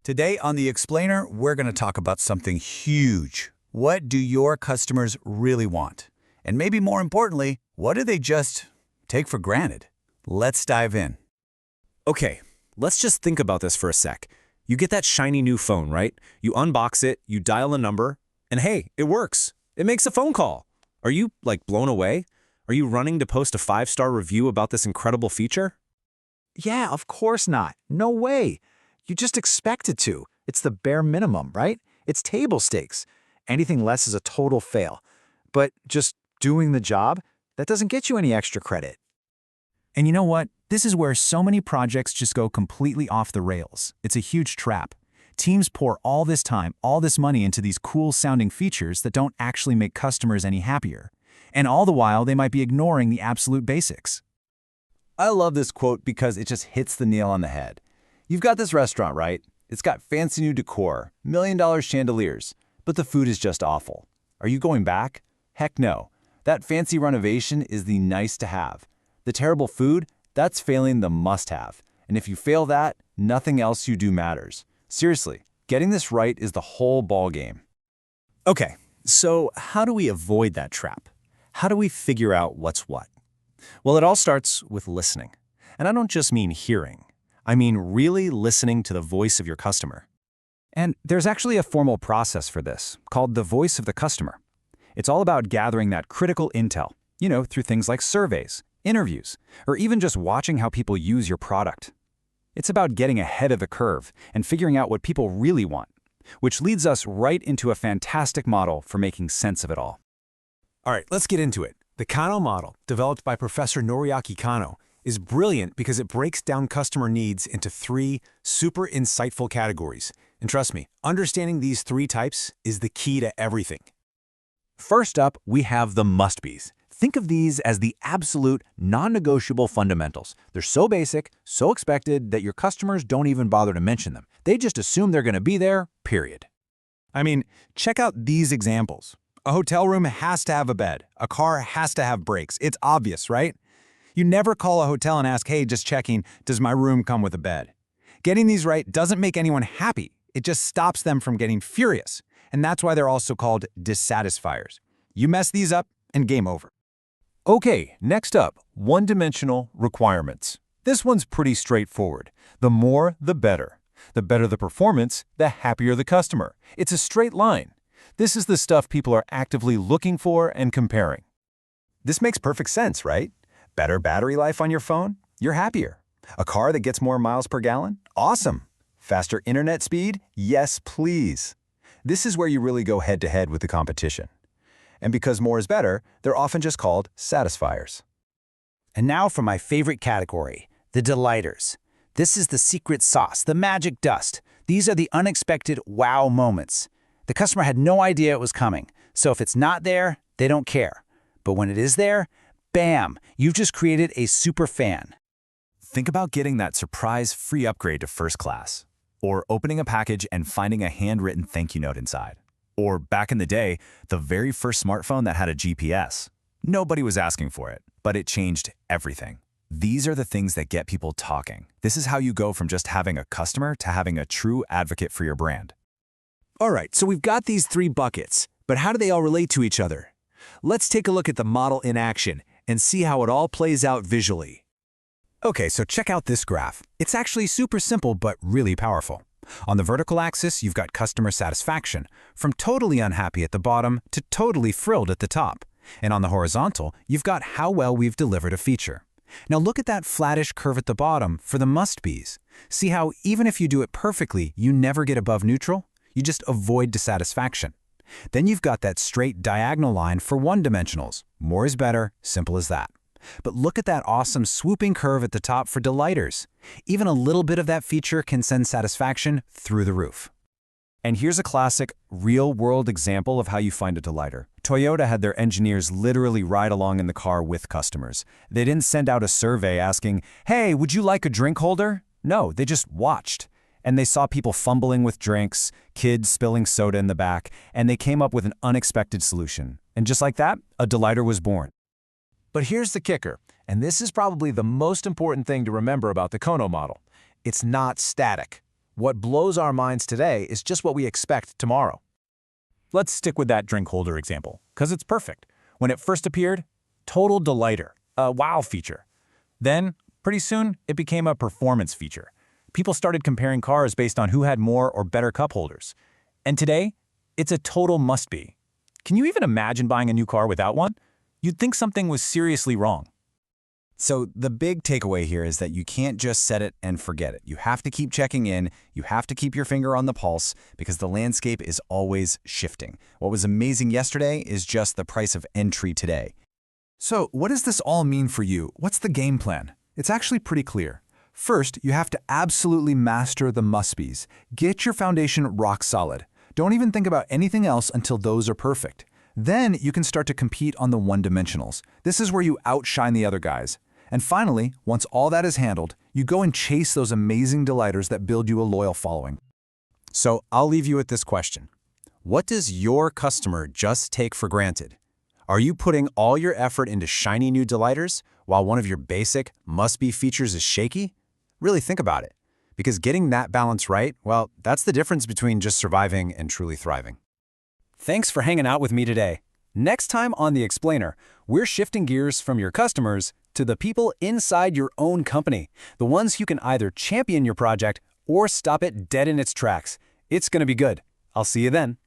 Today on The Explainer, we're going to talk about something huge. What do your customers really want? And maybe more importantly, what do they just take for granted? Let's dive in. Okay, let's just think about this for a sec. You get that shiny new phone, right? You unbox it, you dial a number, and hey, it works. It makes a phone call. Are you, blown away? Are you running to post a 5-star review about this incredible feature? Yeah, of course not. No way. You just expect it to. It's the bare minimum, right? It's table stakes. Anything less is a total fail. But just doing the job, that doesn't get you any extra credit. And you know what? This is where so many projects just go completely off the rails. It's a huge trap. Teams pour all this time, all this money into these cool-sounding features that don't actually make customers any happier. And all the while, they might be ignoring the absolute basics. I love this quote because it just hits the nail on the head. You've got this restaurant, right? It's got fancy new decor, $1 million chandeliers, but the food is just awful. Are you going back? Heck no. That fancy renovation is the nice to have. The terrible food, that's failing the must-have. And if you fail that, nothing else you do matters. Seriously, getting this right is the whole ballgame. Okay, so how do we avoid that trap? How do we figure out what's what? Well, it all starts with listening. And I don't just mean hearing. I mean really listening to the voice of your customer. And there's actually a formal process for this, called the voice of the customer. It's all about gathering that critical intel, through things like surveys, interviews, or even just watching how people use your product. It's about getting ahead of the curve and figuring out what people really want, which leads us right into a fantastic model for making sense of it all. All right, let's get into it. The Kano model, developed by Professor Noriaki Kano, is brilliant because it breaks down customer needs into 3 super insightful categories. And trust me, understanding these 3 types is the key to everything. First up, we have the must-be's. Think of these as the absolute, non-negotiable fundamentals. They're so basic, so expected that your customers don't even bother to mention them. They just assume they're going to be there, period. I mean, check out these examples. A hotel room has to have a bed. A car has to have brakes. It's obvious, right? You never call a hotel and ask, hey, just checking, does my room come with a bed? Getting these right doesn't make anyone happy. It just stops them from getting furious. And that's why they're also called dissatisfiers. You mess these up and game over. Okay, next up, one-dimensional requirements. This one's pretty straightforward. The more, the better. The better the performance, the happier the customer. It's a straight line. This is the stuff people are actively looking for and comparing. This makes perfect sense, right? Better battery life on your phone? You're happier. A car that gets more miles per gallon? Awesome. Faster internet speed? Yes, please. This is where you really go head-to-head with the competition. And because more is better, they're often just called satisfiers. And now for my favorite category, the delighters. This is the secret sauce, the magic dust. These are the unexpected wow moments. The customer had no idea it was coming, so if it's not there, they don't care. But when it is there, bam, you've just created a super fan. Think about getting that surprise free upgrade to first class, or opening a package and finding a handwritten thank you note inside. Or back in the day, the very first smartphone that had a GPS. Nobody was asking for it, but it changed everything. These are the things that get people talking. This is how you go from just having a customer to having a true advocate for your brand. All right, so we've got these 3 buckets, but how do they all relate to each other? Let's take a look at the model in action and see how it all plays out visually. Okay, so check out this graph. It's actually super simple, but really powerful. On the vertical axis, you've got customer satisfaction, from totally unhappy at the bottom to totally thrilled at the top. And on the horizontal, you've got how well we've delivered a feature. Now look at that flattish curve at the bottom for the must-be's. See how even if you do it perfectly, you never get above neutral? You just avoid dissatisfaction. Then you've got that straight diagonal line for one-dimensionals. More is better, simple as that. But look at that awesome swooping curve at the top for delighters. Even a little bit of that feature can send satisfaction through the roof. And here's a classic, real-world example of how you find a delighter. Toyota had their engineers literally ride along in the car with customers. They didn't send out a survey asking, hey, would you like a drink holder? No, they just watched. And they saw people fumbling with drinks, kids spilling soda in the back, and they came up with an unexpected solution. And just like that, a delighter was born. But here's the kicker, and this is probably the most important thing to remember about the Kano model. It's not static. What blows our minds today is just what we expect tomorrow. Let's stick with that drink holder example, because it's perfect. When it first appeared, total delighter, a wow feature. Then, pretty soon, it became a performance feature. People started comparing cars based on who had more or better cup holders. And today, it's a total must-be. Can you even imagine buying a new car without one? You'd think something was seriously wrong. So the big takeaway here is that you can't just set it and forget it. You have to keep checking in, you have to keep your finger on the pulse, because the landscape is always shifting. What was amazing yesterday is just the price of entry today. So, what does this all mean for you? What's the game plan? It's actually pretty clear. First, you have to absolutely master the must-be's. Get your foundation rock solid. Don't even think about anything else until those are perfect. Then you can start to compete on the one-dimensionals. This is where you outshine the other guys. And finally, once all that is handled, you go and chase those amazing delighters that build you a loyal following. So I'll leave you with this question. What does your customer just take for granted? Are you putting all your effort into shiny new delighters while one of your basic must-be features is shaky? Really think about it. Because getting that balance right, well, that's the difference between just surviving and truly thriving. Thanks for hanging out with me today. Next time on The Explainer, we're shifting gears from your customers to the people inside your own company, the ones who can either champion your project or stop it dead in its tracks. It's going to be good. I'll see you then.